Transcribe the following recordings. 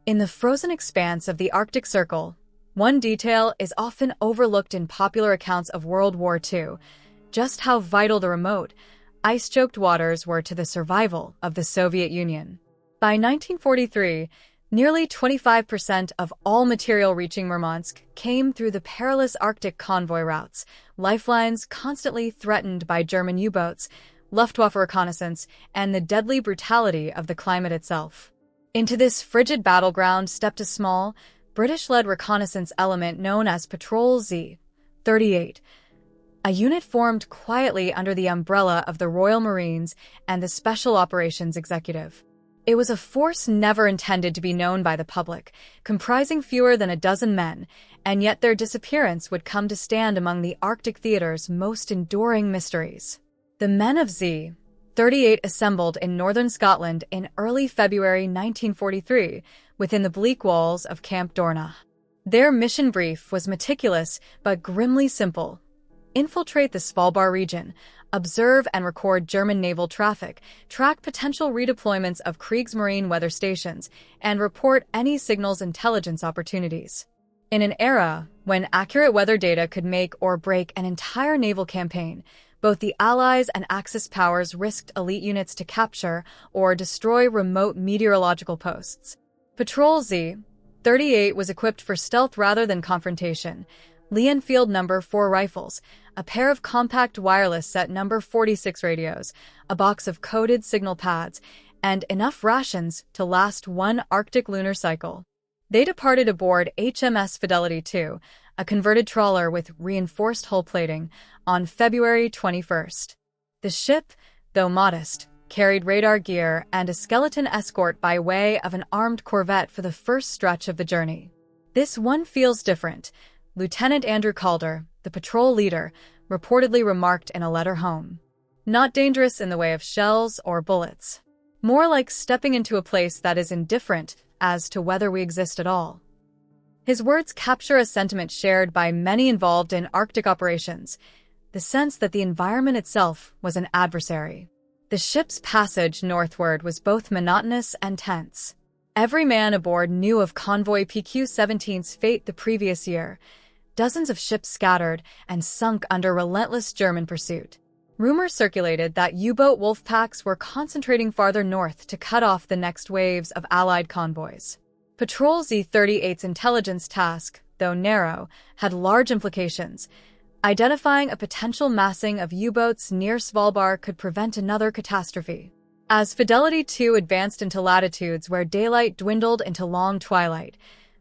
In the frozen expanse of the Arctic Circle, one detail is often overlooked in popular accounts of World War II, just how vital the remote, ice-choked waters were to the survival of the Soviet Union. By 1943, nearly 25% of all material reaching Murmansk came through the perilous Arctic convoy routes, lifelines constantly threatened by German U-boats, Luftwaffe reconnaissance, and the deadly brutality of the climate itself. Into this frigid battleground stepped a small, British-led reconnaissance element known as Patrol Z-38, a unit formed quietly under the umbrella of the Royal Marines and the Special Operations Executive. It was a force never intended to be known by the public, comprising fewer than a dozen men, and yet their disappearance would come to stand among the Arctic theater's most enduring mysteries. The men of Z-38 assembled in northern Scotland in early February 1943 within the bleak walls of Camp Dorna. Their mission brief was meticulous but grimly simple: infiltrate the Svalbard region, observe and record German naval traffic, track potential redeployments of Kriegsmarine weather stations, and report any signals intelligence opportunities. In an era when accurate weather data could make or break an entire naval campaign, both the Allies and Axis powers risked elite units to capture or destroy remote meteorological posts. Patrol Z-38 was equipped for stealth rather than confrontation. Lee Enfield No. 4 rifles, a pair of compact wireless set No. 46 radios, a box of coded signal pads, and enough rations to last one Arctic lunar cycle. They departed aboard HMS Fidelity II, a converted trawler with reinforced hull plating, on February 21st. The ship, though modest, carried radar gear and a skeleton escort by way of an armed corvette for the first stretch of the journey. "This one feels different," Lieutenant Andrew Calder, the patrol leader, reportedly remarked in a letter home. "Not dangerous in the way of shells or bullets. More like stepping into a place that is indifferent as to whether we exist at all." His words capture a sentiment shared by many involved in Arctic operations, the sense that the environment itself was an adversary. The ship's passage northward was both monotonous and tense. Every man aboard knew of convoy PQ-17's fate the previous year. Dozens of ships scattered and sunk under relentless German pursuit. Rumors circulated that U-boat wolf packs were concentrating farther north to cut off the next waves of Allied convoys. Patrol Z-38's intelligence task, though narrow, had large implications. Identifying a potential massing of U-boats near Svalbard could prevent another catastrophe. As Fidelity II advanced into latitudes where daylight dwindled into long twilight,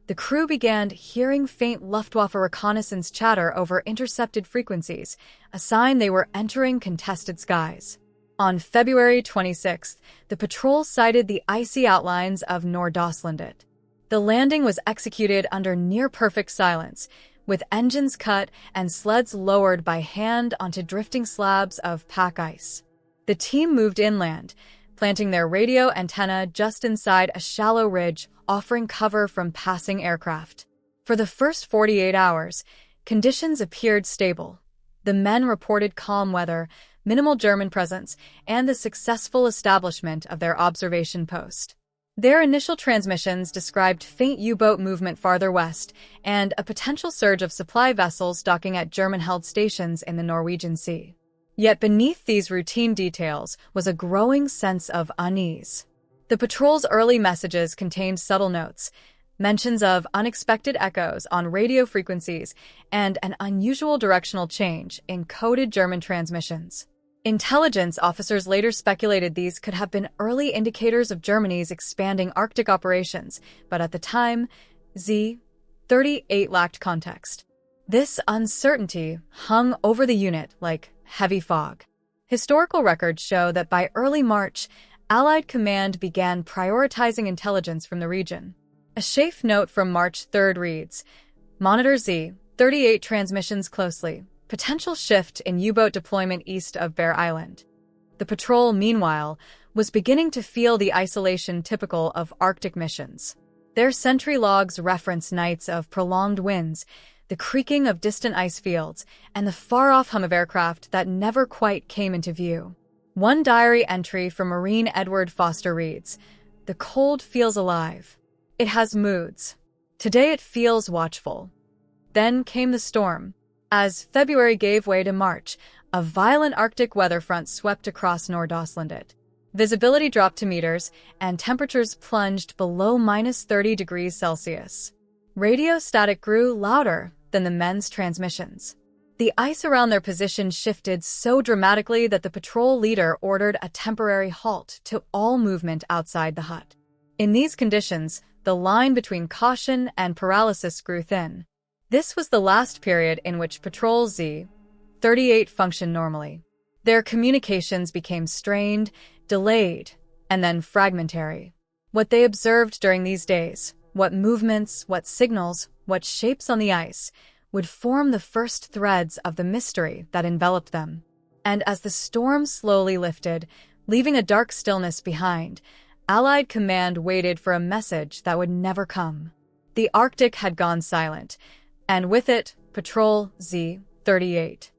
the crew began hearing faint Luftwaffe reconnaissance chatter over intercepted frequencies, a sign they were entering contested skies. On February 26th, the patrol sighted the icy outlines of Nordøstlandet. The landing was executed under near-perfect silence, with engines cut and sleds lowered by hand onto drifting slabs of pack ice. The team moved inland, planting their radio antenna just inside a shallow ridge, offering cover from passing aircraft. For the first 48 hours, conditions appeared stable. The men reported calm weather, minimal German presence, and the successful establishment of their observation post. Their initial transmissions described faint U-boat movement farther west and a potential surge of supply vessels docking at German-held stations in the Norwegian Sea. Yet beneath these routine details was a growing sense of unease. The patrol's early messages contained subtle notes, mentions of unexpected echoes on radio frequencies, and an unusual directional change in coded German transmissions. Intelligence officers later speculated these could have been early indicators of Germany's expanding Arctic operations, but at the time, Z-38 lacked context. This uncertainty hung over the unit like heavy fog. Historical records show that by early March, Allied command began prioritizing intelligence from the region. A SHAEF note from March 3rd reads, "Monitor Z-38 transmissions closely. Potential shift in U-boat deployment east of Bear Island." The patrol, meanwhile, was beginning to feel the isolation typical of Arctic missions. Their sentry logs reference nights of prolonged winds, the creaking of distant ice fields, and the far-off hum of aircraft that never quite came into view. One diary entry from Marine Edward Foster reads, "The cold feels alive. It has moods. Today it feels watchful. Then came the storm. As February gave way to March, a violent Arctic weather front swept across Nordøstlandet. Visibility dropped to meters, and temperatures plunged below -30 degrees Celsius. Radio static grew louder than the men's transmissions. The ice around their position shifted so dramatically that the patrol leader ordered a temporary halt to all movement outside the hut. In these conditions, the line between caution and paralysis grew thin. This was the last period in which Patrol Z-38 functioned normally. Their communications became strained, delayed, and then fragmentary. What they observed during these days, what movements, what signals, what shapes on the ice, would form the first threads of the mystery that enveloped them. And as the storm slowly lifted, leaving a dark stillness behind, Allied command waited for a message that would never come. The Arctic had gone silent, and with it, Patrol Z-38.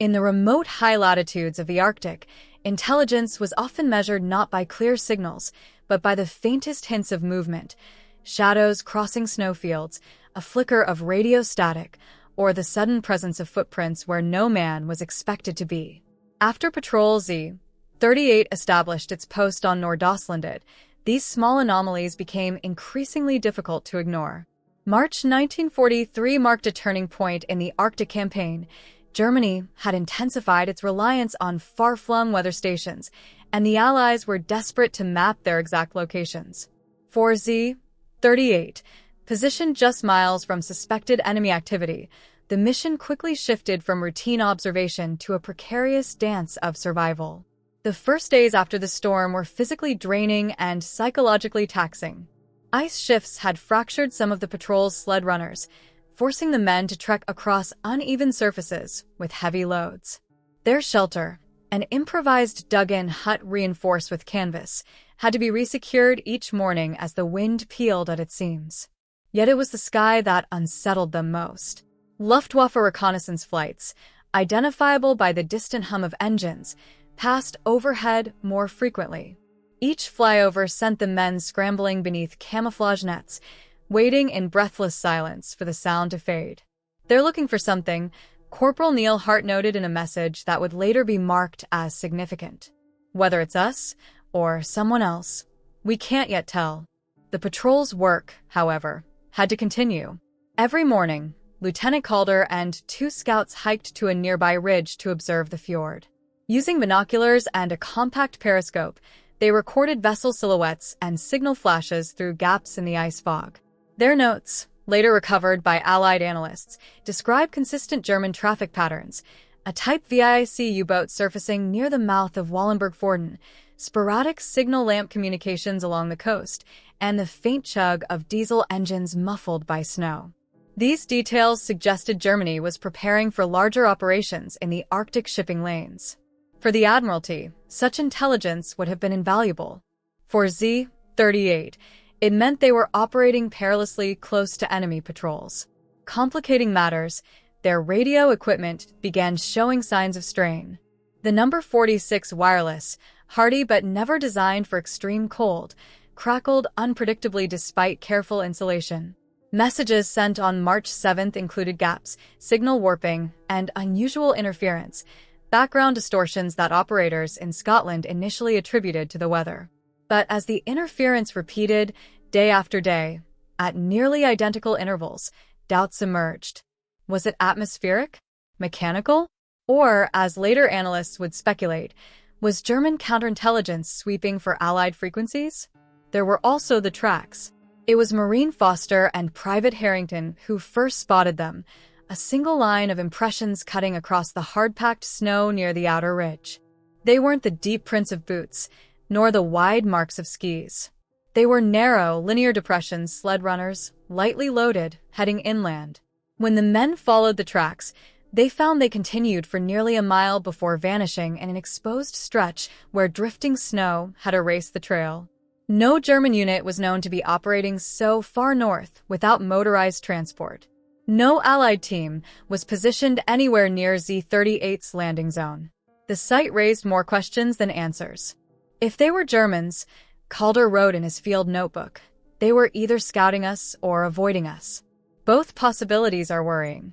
In the remote high latitudes of the Arctic, intelligence was often measured not by clear signals, but by the faintest hints of movement, shadows crossing snowfields, a flicker of radio static, or the sudden presence of footprints where no man was expected to be. After Patrol Z-38 established its post on Nordøstlandet, these small anomalies became increasingly difficult to ignore. March 1943 marked a turning point in the Arctic campaign. Germany had intensified its reliance on far-flung weather stations, and the Allies were desperate to map their exact locations. For Z-38, positioned just miles from suspected enemy activity, the mission quickly shifted from routine observation to a precarious dance of survival. The first days after the storm were physically draining and psychologically taxing. Ice shifts had fractured some of the patrol's sled runners, forcing the men to trek across uneven surfaces with heavy loads. Their shelter, an improvised dug-in hut reinforced with canvas, had to be resecured each morning as the wind peeled at its seams. Yet it was the sky that unsettled them most. Luftwaffe reconnaissance flights, identifiable by the distant hum of engines, passed overhead more frequently. Each flyover sent the men scrambling beneath camouflage nets, waiting in breathless silence for the sound to fade. "They're looking for something," Corporal Neil Hart noted in a message that would later be marked as significant. "Whether it's us or someone else, we can't yet tell." The patrol's work, however, had to continue. Every morning, Lieutenant Calder and 2 scouts hiked to a nearby ridge to observe the fjord. Using binoculars and a compact periscope, they recorded vessel silhouettes and signal flashes through gaps in the ice fog. Their notes, later recovered by Allied analysts, describe consistent German traffic patterns: a Type VIC U-boat surfacing near the mouth of Wallenberg-Forden, sporadic signal lamp communications along the coast, and the faint chug of diesel engines muffled by snow. These details suggested Germany was preparing for larger operations in the Arctic shipping lanes. For the Admiralty, such intelligence would have been invaluable. For Z-38, it meant they were operating perilously close to enemy patrols. Complicating matters, their radio equipment began showing signs of strain. The number 46 wireless, hardy but never designed for extreme cold, crackled unpredictably despite careful insulation. Messages sent on March 7th included gaps, signal warping, and unusual interference, background distortions that operators in Scotland initially attributed to the weather. But as the interference repeated day after day, at nearly identical intervals, doubts emerged. Was it atmospheric? Mechanical? Or, as later analysts would speculate, was German counterintelligence sweeping for Allied frequencies? There were also the tracks. It was Marine Foster and Private Harrington who first spotted them, a single line of impressions cutting across the hard-packed snow near the outer ridge. They weren't the deep prints of boots, nor the wide marks of skis. They were narrow, linear depressions, sled runners, lightly loaded, heading inland. When the men followed the tracks, they found they continued for nearly a mile before vanishing in an exposed stretch where drifting snow had erased the trail. No German unit was known to be operating so far north without motorized transport. No Allied team was positioned anywhere near Z-38's landing zone. The sight raised more questions than answers. If they were Germans, Calder wrote in his field notebook, They were either scouting us or avoiding us. Both possibilities are worrying.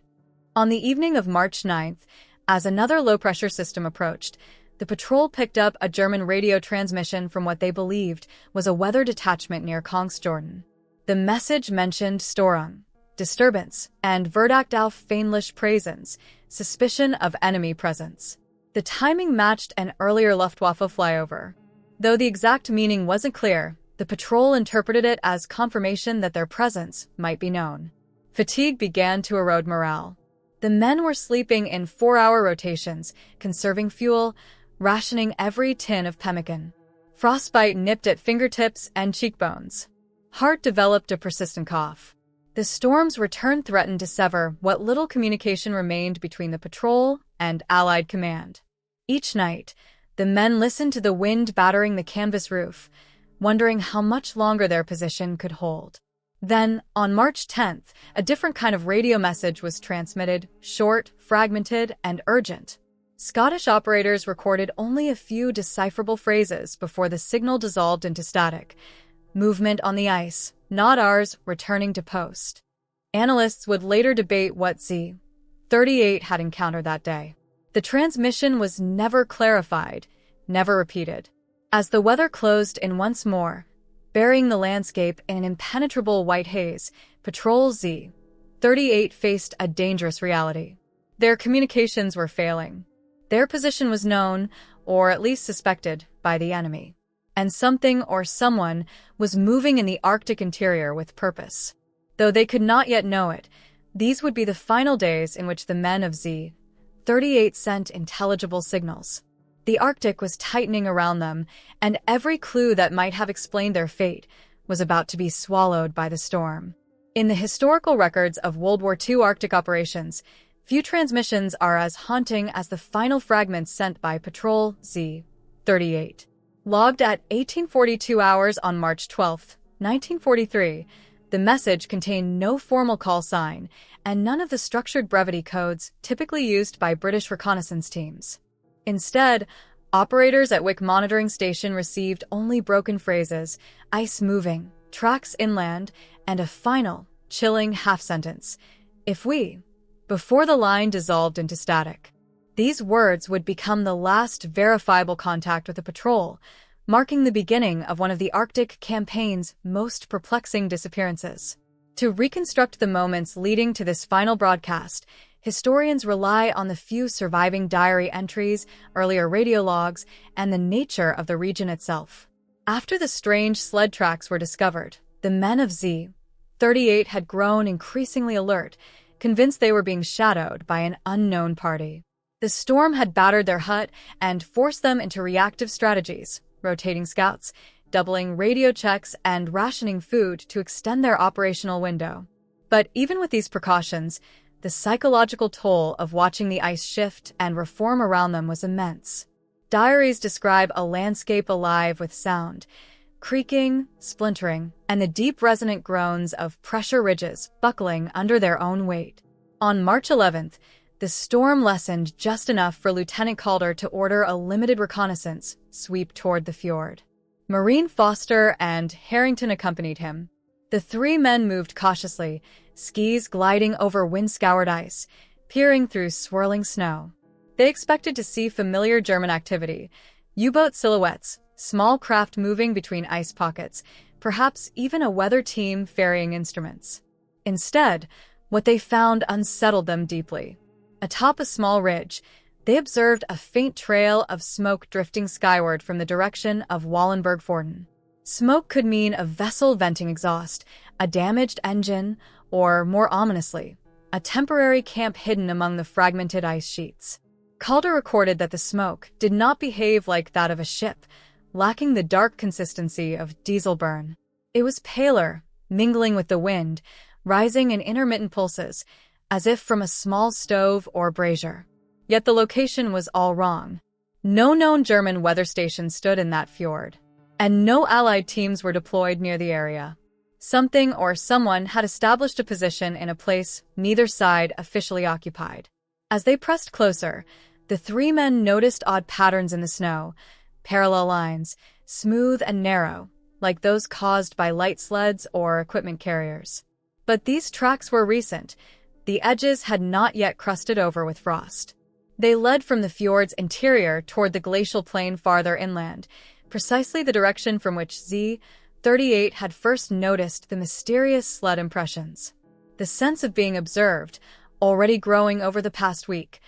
On the evening of March 9th, as another low-pressure system approached, the patrol picked up a German radio transmission from what they believed was a weather detachment near Kongsjorden. The message mentioned Störung, disturbance, and Verdacht auf feindliche Präsenz, suspicion of enemy presence. The timing matched an earlier Luftwaffe flyover. Though the exact meaning wasn't clear, the patrol interpreted it as confirmation that their presence might be known. Fatigue began to erode morale. The men were sleeping in 4-hour rotations, conserving fuel, rationing every tin of pemmican. Frostbite nipped at fingertips and cheekbones. Hart developed a persistent cough. The storm's return threatened to sever what little communication remained between the patrol and Allied command. Each night, the men listened to the wind battering the canvas roof, wondering how much longer their position could hold. Then, on March 10th, a different kind of radio message was transmitted, short, fragmented, and urgent. Scottish operators recorded only a few decipherable phrases before the signal dissolved into static. Movement on the ice, not ours, returning to post. Analysts would later debate what Z-38 had encountered that day. The transmission was never clarified, never repeated. As the weather closed in once more, burying the landscape in an impenetrable white haze, Patrol Z-38 faced a dangerous reality. Their communications were failing. Their position was known, or at least suspected, by the enemy. And something or someone was moving in the Arctic interior with purpose. Though they could not yet know it, these would be the final days in which the men of Z-38 sent intelligible signals. The Arctic was tightening around them, and every clue that might have explained their fate was about to be swallowed by the storm. In the historical records of World War II Arctic operations, few transmissions are as haunting as the final fragments sent by Patrol Z-38. Logged at 1842 hours on March 12, 1943, the message contained no formal call sign and none of the structured brevity codes typically used by British reconnaissance teams. Instead, operators at WWII monitoring station received only broken phrases, ice moving, tracks inland, and a final, chilling half-sentence. If we, before the line dissolved into static. These words would become the last verifiable contact with the patrol, marking the beginning of one of the Arctic campaign's most perplexing disappearances. To reconstruct the moments leading to this final broadcast, historians rely on the few surviving diary entries, earlier radio logs, and the nature of the region itself. After the strange sled tracks were discovered, the men of Z-38 had grown increasingly alert, convinced they were being shadowed by an unknown party. The storm had battered their hut and forced them into reactive strategies, rotating scouts, doubling radio checks, and rationing food to extend their operational window. But even with these precautions, the psychological toll of watching the ice shift and reform around them was immense. Diaries describe a landscape alive with sound, creaking, splintering, and the deep resonant groans of pressure ridges buckling under their own weight. On March 11th, the storm lessened just enough for Lieutenant Calder to order a limited reconnaissance sweep toward the fjord. Marine Foster and Harrington accompanied him. The three men moved cautiously, skis gliding over wind-scoured ice, peering through swirling snow. They expected to see familiar German activity, U-boat silhouettes, small craft moving between ice pockets, perhaps even a weather team ferrying instruments. Instead, what they found unsettled them deeply. Atop a small ridge, they observed a faint trail of smoke drifting skyward from the direction of Wallenberg-Forden. Smoke could mean a vessel venting exhaust, a damaged engine, or, more ominously, a temporary camp hidden among the fragmented ice sheets. Calder recorded that the smoke did not behave like that of a ship, lacking the dark consistency of diesel burn. It was paler, mingling with the wind, rising in intermittent pulses, as if from a small stove or brazier. Yet the location was all wrong. No known German weather station stood in that fjord, and no Allied teams were deployed near the area. Something or someone had established a position in a place neither side officially occupied. As they pressed closer, the three men noticed odd patterns in the snow, parallel lines, smooth and narrow, like those caused by light sleds or equipment carriers. But these tracks were recent. The edges had not yet crusted over with frost. They led from the fjord's interior toward the glacial plain farther inland, precisely the direction from which Z-38 had first noticed the mysterious sled impressions. The sense of being observed, already growing over the past week,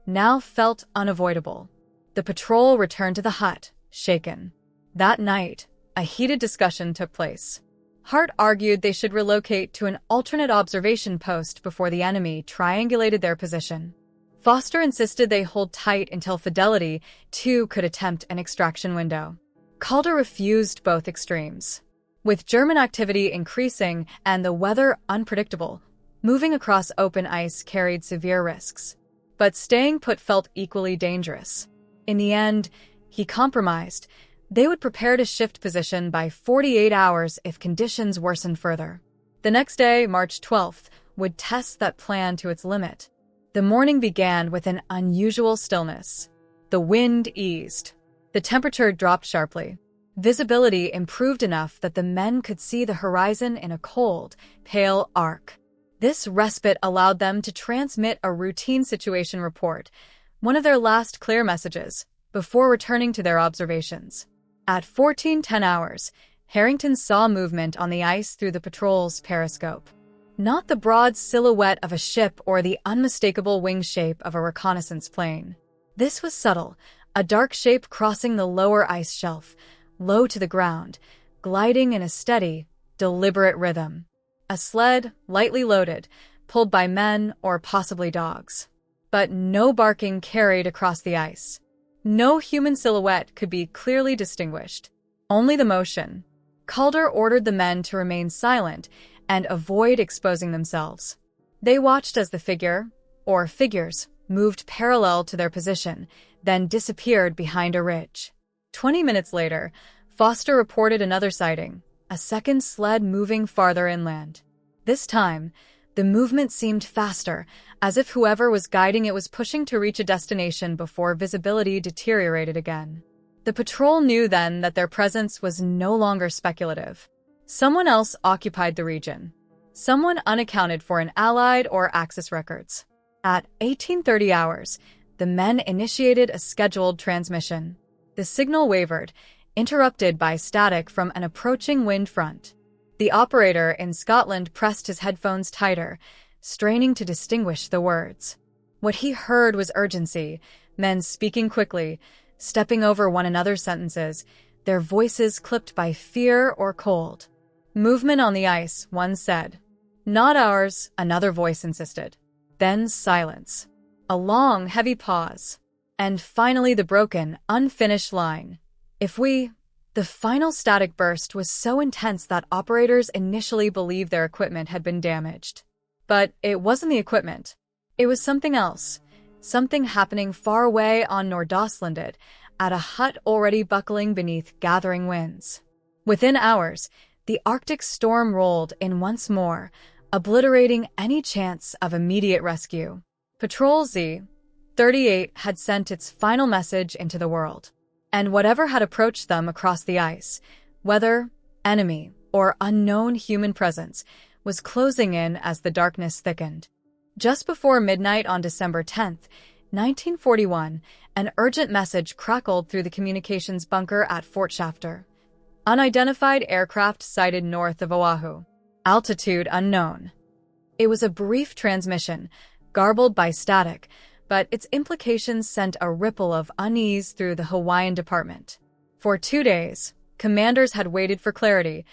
now felt unavoidable. The patrol returned to the hut, shaken. That night, a heated discussion took place. Hart argued they should relocate to an alternate observation post before the enemy triangulated their position. Foster insisted they hold tight until Fidelity, too, could attempt an extraction window. Calder refused both extremes. With German activity increasing and the weather unpredictable, moving across open ice carried severe risks. But staying put felt equally dangerous. In the end, he compromised. They would prepare to shift position by 48 hours if conditions worsened further. The next day, March 12th, would test that plan to its limit. The morning began with an unusual stillness. The wind eased. The temperature dropped sharply. Visibility improved enough that the men could see the horizon in a cold, pale arc. This respite allowed them to transmit a routine situation report, one of their last clear messages, before returning to their observations. At 14:10 hours, Harrington saw movement on the ice through the patrol's periscope. Not the broad silhouette of a ship or the unmistakable wing shape of a reconnaissance plane. This was subtle, a dark shape crossing the lower ice shelf, low to the ground, gliding in a steady, deliberate rhythm. A sled, lightly loaded, pulled by men or possibly dogs. But no barking carried across the ice. No human silhouette could be clearly distinguished. Only the motion. Calder ordered the men to remain silent and avoid exposing themselves. They watched as the figure, or figures, moved parallel to their position, then disappeared behind a ridge. 20 minutes later, Foster reported another sighting, a second sled moving farther inland. This time, the movement seemed faster, as if whoever was guiding it was pushing to reach a destination before visibility deteriorated again. The patrol knew then that their presence was no longer speculative. Someone else occupied the region. Someone unaccounted for in Allied or Axis records. At 18:30 hours, the men initiated a scheduled transmission. The signal wavered, interrupted by static from an approaching wind front. The operator in Scotland pressed his headphones tighter, straining to distinguish the words. What he heard was urgency, men speaking quickly, stepping over one another's sentences, their voices clipped by fear or cold. Movement on the ice, one said. Not ours, another voice insisted. Then silence. A long, heavy pause. And finally the broken, unfinished line. The final static burst was so intense that operators initially believed their equipment had been damaged. But it wasn't the equipment. It was something else. Something happening far away on Nordøstlandet, at a hut already buckling beneath gathering winds. Within hours, the Arctic storm rolled in once more, obliterating any chance of immediate rescue. Patrol Z-38 had sent its final message into the world. And whatever had approached them across the ice, whether enemy or unknown human presence, was closing in as the darkness thickened. Just before midnight on December 10th, 1941, an urgent message crackled through the communications bunker at Fort Shafter. Unidentified aircraft sighted north of Oahu. Altitude unknown. It was a brief transmission, garbled by static, but its implications sent a ripple of unease through the Hawaiian department. For 2 days, commanders had waited for clarity,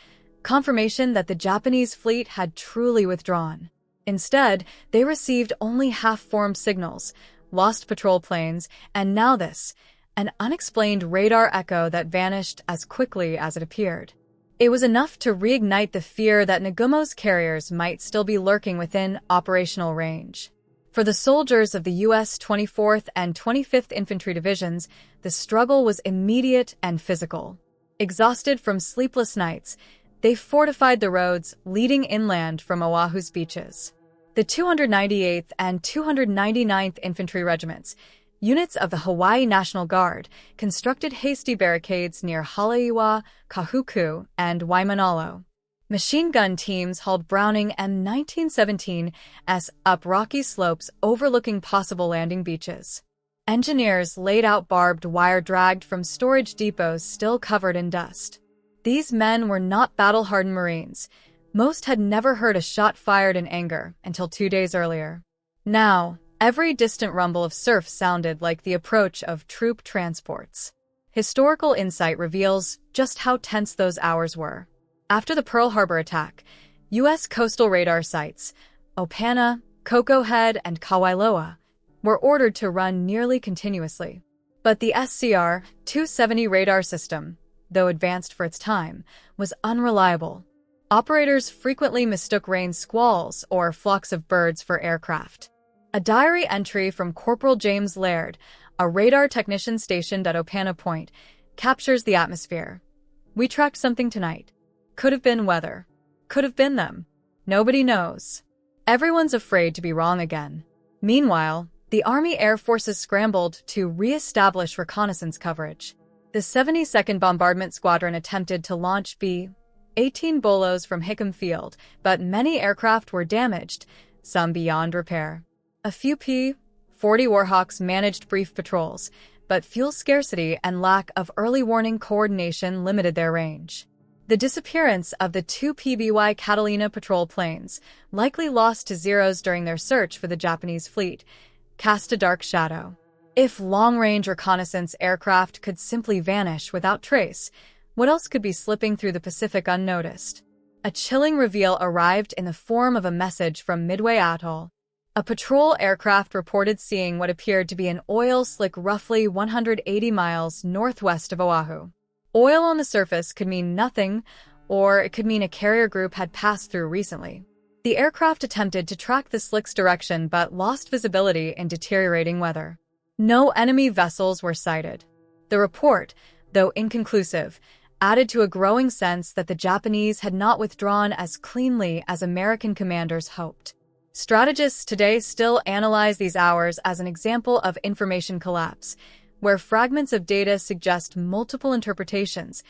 confirmation that the Japanese fleet had truly withdrawn. Instead, they received only half-formed signals, lost patrol planes, and now this, an unexplained radar echo that vanished as quickly as it appeared. It was enough to reignite the fear that Nagumo's carriers might still be lurking within operational range. For the soldiers of the U.S. 24th and 25th Infantry Divisions, the struggle was immediate and physical. Exhausted from sleepless nights, they fortified the roads leading inland from Oahu's beaches. The 298th and 299th Infantry Regiments, Units of the Hawaii National Guard constructed hasty barricades near Haleiwa, Kahuku, and Waimanalo. Machine gun teams hauled Browning M1917s up rocky slopes overlooking possible landing beaches. Engineers laid out barbed wire dragged from storage depots still covered in dust. These men were not battle-hardened Marines. Most had never heard a shot fired in anger until 2 days earlier. Now, every distant rumble of surf sounded like the approach of troop transports. Historical insight reveals just how tense those hours were. After the Pearl Harbor attack, U.S. coastal radar sites, Opana, Koko Head, and Kawailoa, were ordered to run nearly continuously. But the SCR-270 radar system, though advanced for its time, was unreliable. Operators frequently mistook rain squalls or flocks of birds for aircraft. A diary entry from Corporal James Laird, a radar technician stationed at Opana Point, captures the atmosphere. "We tracked something tonight. Could have been weather. Could have been them. Nobody knows." Everyone's afraid to be wrong again. Meanwhile, the Army Air Forces scrambled to re-establish reconnaissance coverage. The 72nd Bombardment Squadron attempted to launch B-18 Bolos from Hickam Field, but many aircraft were damaged, some beyond repair. A few P-40 Warhawks managed brief patrols, but fuel scarcity and lack of early warning coordination limited their range. The disappearance of the 2 PBY Catalina patrol planes, likely lost to Zeros during their search for the Japanese fleet, cast a dark shadow. If long-range reconnaissance aircraft could simply vanish without trace, what else could be slipping through the Pacific unnoticed? A chilling reveal arrived in the form of a message from Midway Atoll. A patrol aircraft reported seeing what appeared to be an oil slick roughly 180 miles northwest of Oahu. Oil on the surface could mean nothing, or it could mean a carrier group had passed through recently. The aircraft attempted to track the slick's direction but lost visibility in deteriorating weather. No enemy vessels were sighted. The report, though inconclusive, added to a growing sense that the Japanese had not withdrawn as cleanly as American commanders hoped. Strategists today still analyze these hours as an example of information collapse, where fragments of data suggest multiple interpretations,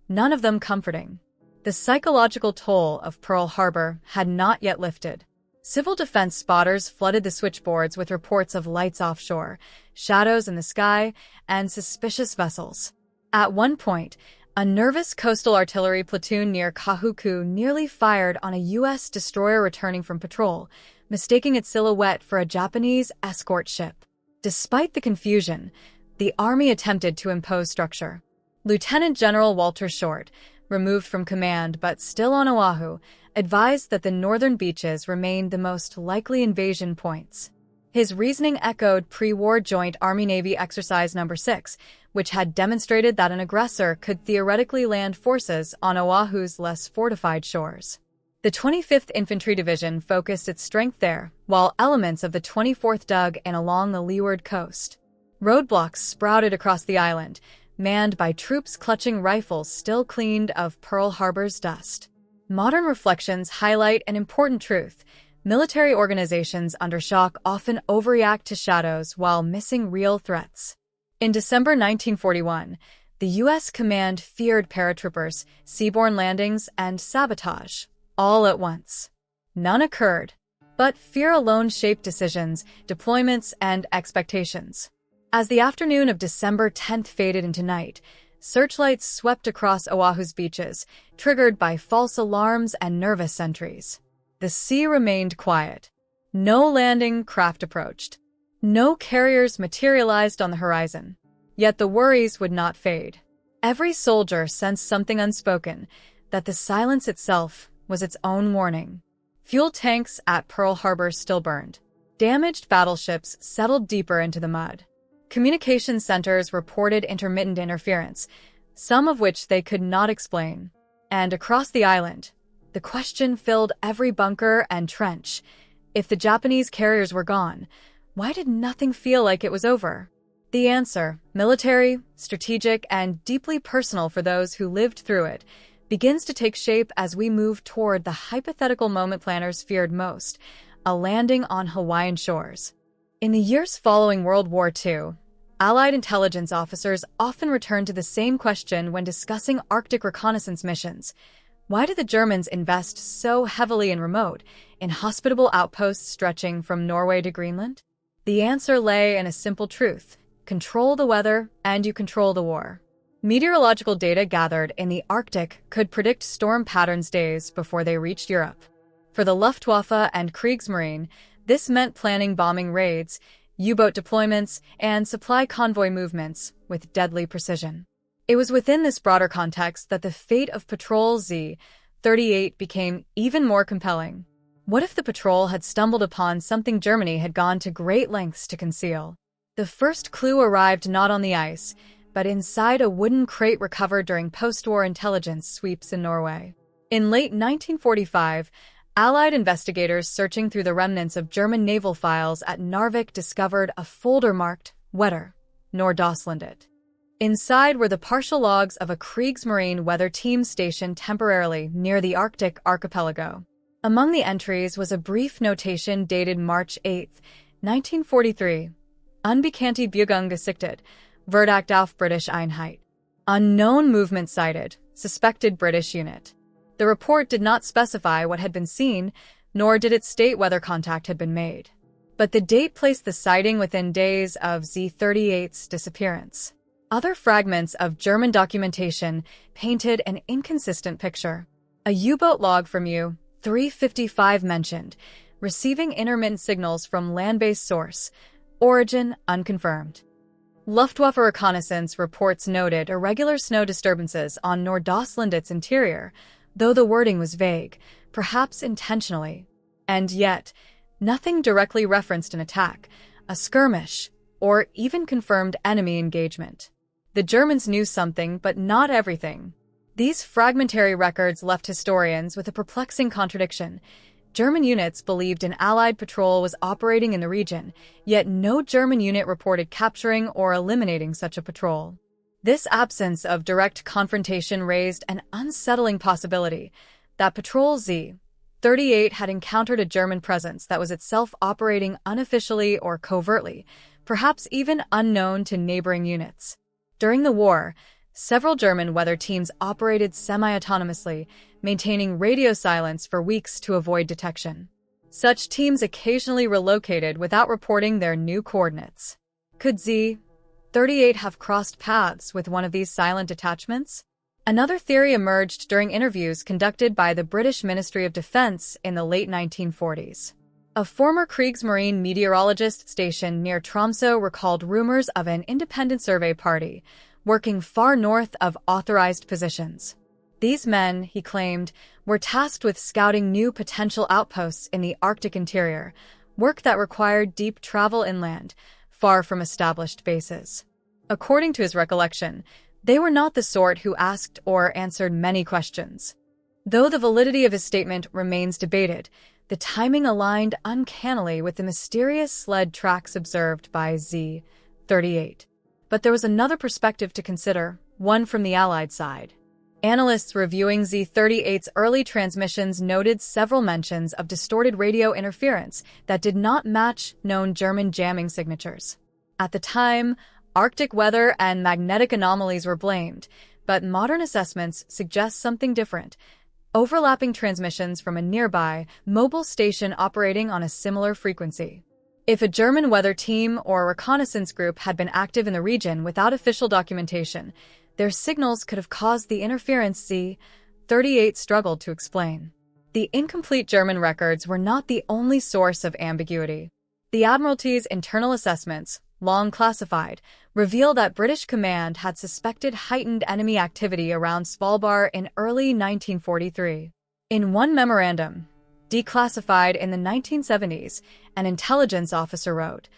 none of them comforting. The psychological toll of Pearl Harbor had not yet lifted. Civil defense spotters flooded the switchboards with reports of lights offshore, shadows in the sky, and suspicious vessels. At one point, a nervous coastal artillery platoon near Kahuku nearly fired on a U.S. destroyer returning from patrol, mistaking its silhouette for a Japanese escort ship. Despite the confusion, the Army attempted to impose structure. Lieutenant General Walter Short, removed from command but still on Oahu, advised that the northern beaches remained the most likely invasion points. His reasoning echoed pre-war Joint Army-Navy Exercise No. 6, which had demonstrated that an aggressor could theoretically land forces on Oahu's less fortified shores. The 25th Infantry Division focused its strength there, while elements of the 24th dug in along the leeward coast. Roadblocks sprouted across the island, manned by troops clutching rifles still cleaned of Pearl Harbor's dust. Modern reflections highlight an important truth. Military organizations under shock often overreact to shadows while missing real threats. In December 1941, the U.S. command feared paratroopers, seaborne landings, and sabotage, all at once. None occurred, but fear alone shaped decisions, deployments, and expectations. As the afternoon of December 10th faded into night, searchlights swept across Oahu's beaches, triggered by false alarms and nervous sentries. The sea remained quiet. No landing craft approached. No carriers materialized on the horizon. Yet the worries would not fade. Every soldier sensed something unspoken, that the silence itself was its own warning. Fuel tanks at Pearl Harbor still burned. Damaged battleships settled deeper into the mud. Communication centers reported intermittent interference, some of which they could not explain. And across the island, the question filled every bunker and trench. If the Japanese carriers were gone, why did nothing feel like it was over? The answer, military, strategic, and deeply personal for those who lived through it, begins to take shape as we move toward the hypothetical moment planners feared most, a landing on Hawaiian shores. In the years following World War II, Allied intelligence officers often return to the same question when discussing Arctic reconnaissance missions. Why did the Germans invest so heavily in remote, inhospitable outposts stretching from Norway to Greenland? The answer lay in a simple truth: control the weather, and you control the war. Meteorological data gathered in the Arctic could predict storm patterns days before they reached Europe. For the Luftwaffe and Kriegsmarine, this meant planning bombing raids, U-boat deployments, and supply convoy movements with deadly precision. It was within this broader context that the fate of Patrol Z-38 became even more compelling. What if the patrol had stumbled upon something Germany had gone to great lengths to conceal? The first clue arrived not on the ice, but inside a wooden crate recovered during post-war intelligence sweeps in Norway. In late 1945, Allied investigators searching through the remnants of German naval files at Narvik discovered a folder marked Wetter, Nordaustlandet. Inside were the partial logs of a Kriegsmarine weather team stationed temporarily near the Arctic archipelago. Among the entries was a brief notation dated March 8, 1943. Unbekannte Bewegung gesichtet, Verdacht auf British Einheit. Unknown movement sighted, suspected British unit. The report did not specify what had been seen, nor did it state whether contact had been made. But the date placed the sighting within days of Z-38's disappearance. Other fragments of German documentation painted an inconsistent picture. A U-boat log from U-355 mentioned receiving intermittent signals from land-based source, origin unconfirmed. Luftwaffe reconnaissance reports noted irregular snow disturbances on Nordaustlandet's interior, though the wording was vague, perhaps intentionally. And yet, nothing directly referenced an attack, a skirmish, or even confirmed enemy engagement. The Germans knew something, but not everything. These fragmentary records left historians with a perplexing contradiction. German units believed an Allied patrol was operating in the region, yet no German unit reported capturing or eliminating such a patrol. This absence of direct confrontation raised an unsettling possibility that Patrol Z-38 had encountered a German presence that was itself operating unofficially or covertly, perhaps even unknown to neighboring units. During the war, several German weather teams operated semi-autonomously, maintaining radio silence for weeks to avoid detection. Such teams occasionally relocated without reporting their new coordinates. Could Z-38 have crossed paths with one of these silent detachments? Another theory emerged during interviews conducted by the British Ministry of Defense in the late 1940s. A former Kriegsmarine meteorologist stationed near Tromsø recalled rumors of an independent survey party working far north of authorized positions. These men, he claimed, were tasked with scouting new potential outposts in the Arctic interior, work that required deep travel inland, far from established bases. According to his recollection, they were not the sort who asked or answered many questions. Though the validity of his statement remains debated, the timing aligned uncannily with the mysterious sled tracks observed by Z-38. But there was another perspective to consider, one from the Allied side. Analysts reviewing Z-38's early transmissions noted several mentions of distorted radio interference that did not match known German jamming signatures. At the time, Arctic weather and magnetic anomalies were blamed, but modern assessments suggest something different: overlapping transmissions from a nearby, mobile station operating on a similar frequency. If a German weather team or reconnaissance group had been active in the region without official documentation, their signals could have caused the interference Z-38 struggled to explain. The incomplete German records were not the only source of ambiguity. The Admiralty's internal assessments, long classified, reveal that British command had suspected heightened enemy activity around Svalbard in early 1943. In one memorandum, declassified in the 1970s, an intelligence officer wrote,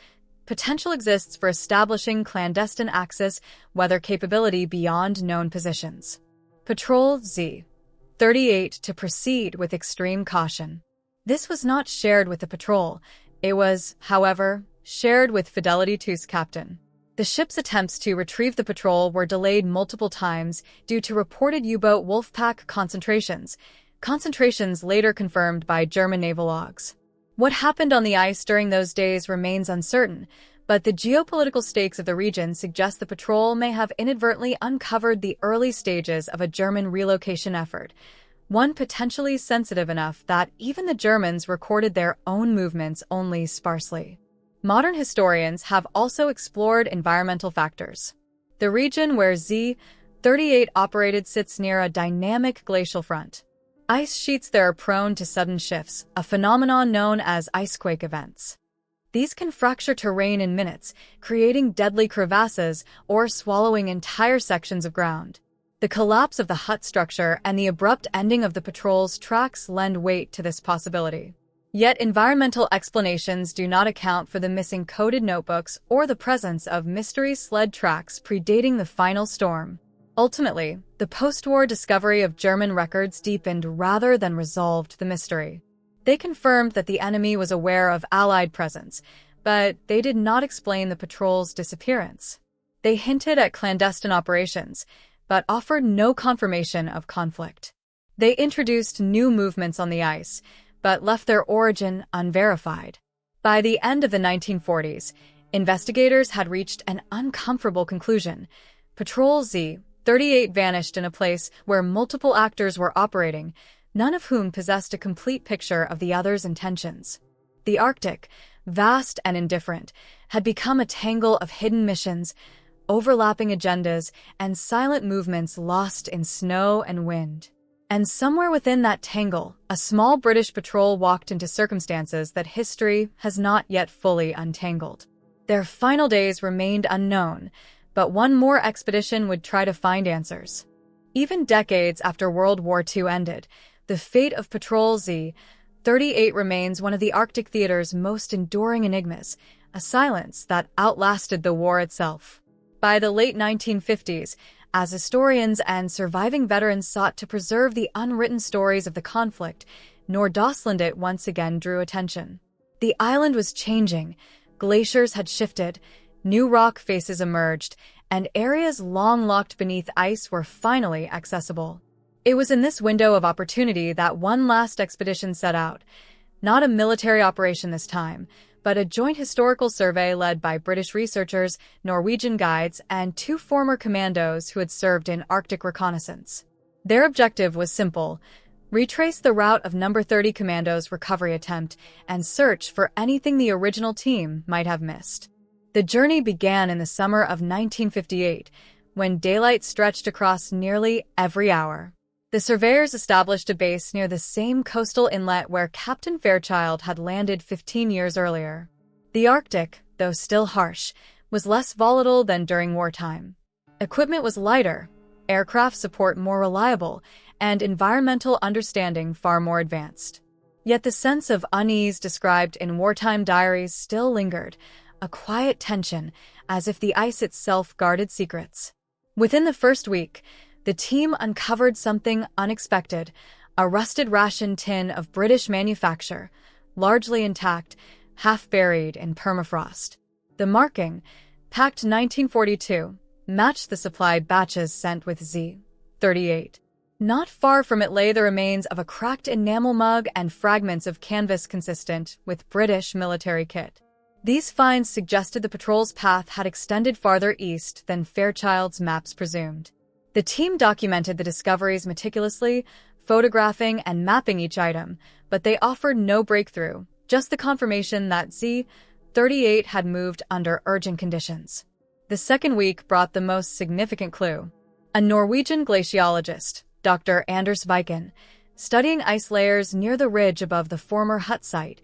"Potential exists for establishing clandestine access weather capability beyond known positions. Patrol Z-38 to proceed with extreme caution." This was not shared with the patrol. It was, however, shared with Fidelity II's captain. The ship's attempts to retrieve the patrol were delayed multiple times due to reported U-boat Wolfpack concentrations later confirmed by German naval logs. What happened on the ice during those days remains uncertain, but the geopolitical stakes of the region suggest the patrol may have inadvertently uncovered the early stages of a German relocation effort, one potentially sensitive enough that even the Germans recorded their own movements only sparsely. Modern historians have also explored environmental factors. The region where Z-38 operated sits near a dynamic glacial front. Ice sheets there are prone to sudden shifts, a phenomenon known as icequake events. These can fracture terrain in minutes, creating deadly crevasses or swallowing entire sections of ground. The collapse of the hut structure and the abrupt ending of the patrol's tracks lend weight to this possibility. Yet environmental explanations do not account for the missing coded notebooks or the presence of mystery sled tracks predating the final storm. Ultimately, the post-war discovery of German records deepened rather than resolved the mystery. They confirmed that the enemy was aware of Allied presence, but they did not explain the patrol's disappearance. They hinted at clandestine operations, but offered no confirmation of conflict. They introduced new movements on the ice, but left their origin unverified. By the end of the 1940s, investigators had reached an uncomfortable conclusion. Patrol Z-38 vanished in a place where multiple actors were operating, none of whom possessed a complete picture of the other's intentions. The Arctic, vast and indifferent, had become a tangle of hidden missions, overlapping agendas, and silent movements lost in snow and wind. And somewhere within that tangle, a small British patrol walked into circumstances that history has not yet fully untangled. Their final days remained unknown, but one more expedition would try to find answers. Even decades after World War II ended, the fate of Patrol Z-38 remains one of the Arctic theater's most enduring enigmas, a silence that outlasted the war itself. By the late 1950s, as historians and surviving veterans sought to preserve the unwritten stories of the conflict, Nordøstlandet once again drew attention. The island was changing, glaciers had shifted, new rock faces emerged, and areas long locked beneath ice were finally accessible. It was in this window of opportunity that one last expedition set out, not a military operation this time, but a joint historical survey led by British researchers, Norwegian guides, and two former commandos who had served in Arctic reconnaissance. Their objective was simple: retrace the route of No. 30 Commando's recovery attempt and search for anything the original team might have missed. The journey began in the summer of 1958, when daylight stretched across nearly every hour. The surveyors established a base near the same coastal inlet where Captain Fairchild had landed 15 years earlier. The Arctic, though still harsh, was less volatile than during wartime. Equipment was lighter, aircraft support more reliable, and environmental understanding far more advanced. Yet the sense of unease described in wartime diaries still lingered, a quiet tension, as if the ice itself guarded secrets. Within the first week, the team uncovered something unexpected: a rusted ration tin of British manufacture, largely intact, half buried in permafrost. The marking, packed 1942, matched the supply batches sent with Z-38. Not far from it lay the remains of a cracked enamel mug and fragments of canvas consistent with British military kit. These finds suggested the patrol's path had extended farther east than Fairchild's maps presumed. The team documented the discoveries meticulously, photographing and mapping each item, but they offered no breakthrough, just the confirmation that Z-38 had moved under urgent conditions. The second week brought the most significant clue. A Norwegian glaciologist, Dr. Anders Viken, studying ice layers near the ridge above the former hut site,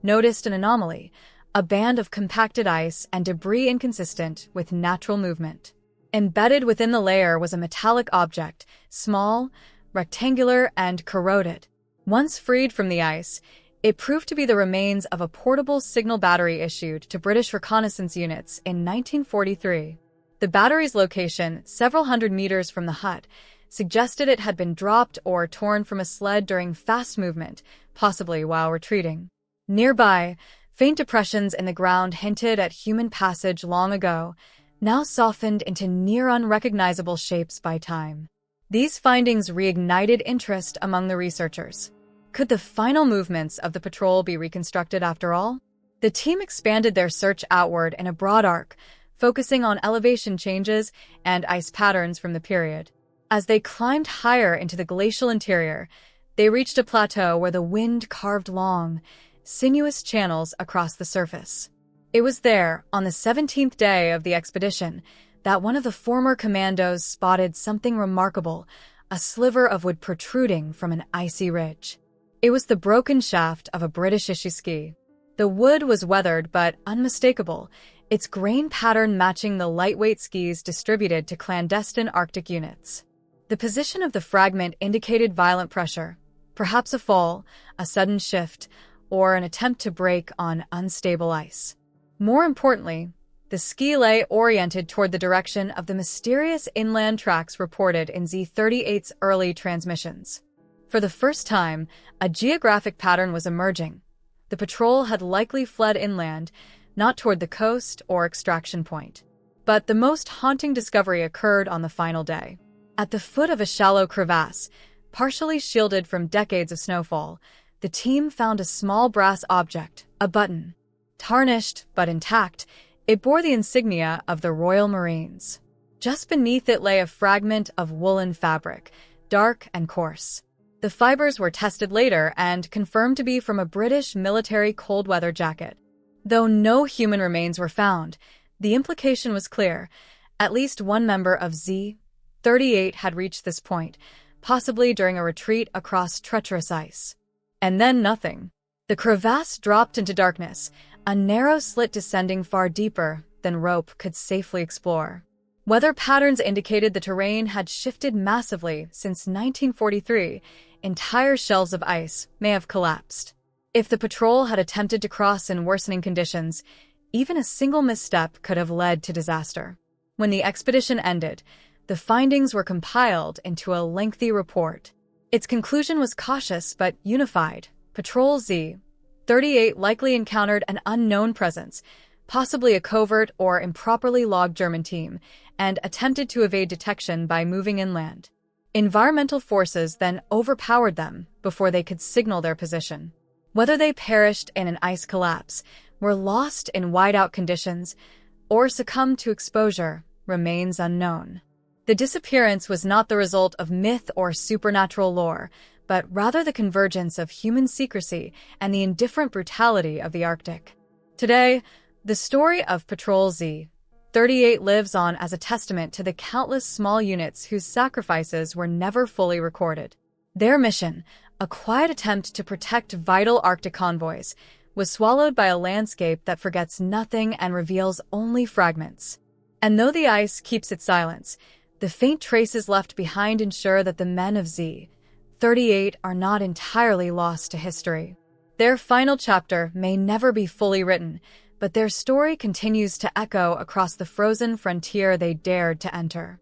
noticed an anomaly: a band of compacted ice and debris inconsistent with natural movement. Embedded within the layer was a metallic object, small, rectangular, and corroded. Once freed from the ice, it proved to be the remains of a portable signal battery issued to British reconnaissance units in 1943. The battery's location, several hundred meters from the hut, suggested it had been dropped or torn from a sled during fast movement, possibly while retreating. Nearby, faint depressions in the ground hinted at human passage long ago, now softened into near unrecognizable shapes by time. These findings reignited interest among the researchers. Could the final movements of the patrol be reconstructed after all? The team expanded their search outward in a broad arc, focusing on elevation changes and ice patterns from the period. As they climbed higher into the glacial interior, they reached a plateau where the wind carved long, sinuous channels across the surface. It was there, on the 17th day of the expedition, that one of the former commandos spotted something remarkable, a sliver of wood protruding from an icy ridge. It was the broken shaft of a British issue ski. The wood was weathered but unmistakable, its grain pattern matching the lightweight skis distributed to clandestine Arctic units. The position of the fragment indicated violent pressure, perhaps a fall, a sudden shift, or an attempt to break on unstable ice. More importantly, the ski lay oriented toward the direction of the mysterious inland tracks reported in Z-38's early transmissions. For the first time, a geographic pattern was emerging. The patrol had likely fled inland, not toward the coast or extraction point. But the most haunting discovery occurred on the final day. At the foot of a shallow crevasse, partially shielded from decades of snowfall, the team found a small brass object, a button. Tarnished but intact, it bore the insignia of the Royal Marines. Just beneath it lay a fragment of woolen fabric, dark and coarse. The fibers were tested later and confirmed to be from a British military cold-weather jacket. Though no human remains were found, the implication was clear. At least one member of Z-38 had reached this point, possibly during a retreat across treacherous ice. And then nothing. The crevasse dropped into darkness, a narrow slit descending far deeper than rope could safely explore. Weather patterns indicated the terrain had shifted massively since 1943. Entire shelves of ice may have collapsed. If the patrol had attempted to cross in worsening conditions, even a single misstep could have led to disaster. When the expedition ended, the findings were compiled into a lengthy report. Its conclusion was cautious but unified. Patrol Z-38 likely encountered an unknown presence, possibly a covert or improperly logged German team, and attempted to evade detection by moving inland. Environmental forces then overpowered them before they could signal their position. Whether they perished in an ice collapse, were lost in whiteout conditions, or succumbed to exposure remains unknown. The disappearance was not the result of myth or supernatural lore, but rather the convergence of human secrecy and the indifferent brutality of the Arctic. Today, the story of Patrol Z-38 lives on as a testament to the countless small units whose sacrifices were never fully recorded. Their mission, a quiet attempt to protect vital Arctic convoys, was swallowed by a landscape that forgets nothing and reveals only fragments. And though the ice keeps its silence, the faint traces left behind ensure that the men of Z-38 are not entirely lost to history. Their final chapter may never be fully written, but their story continues to echo across the frozen frontier they dared to enter.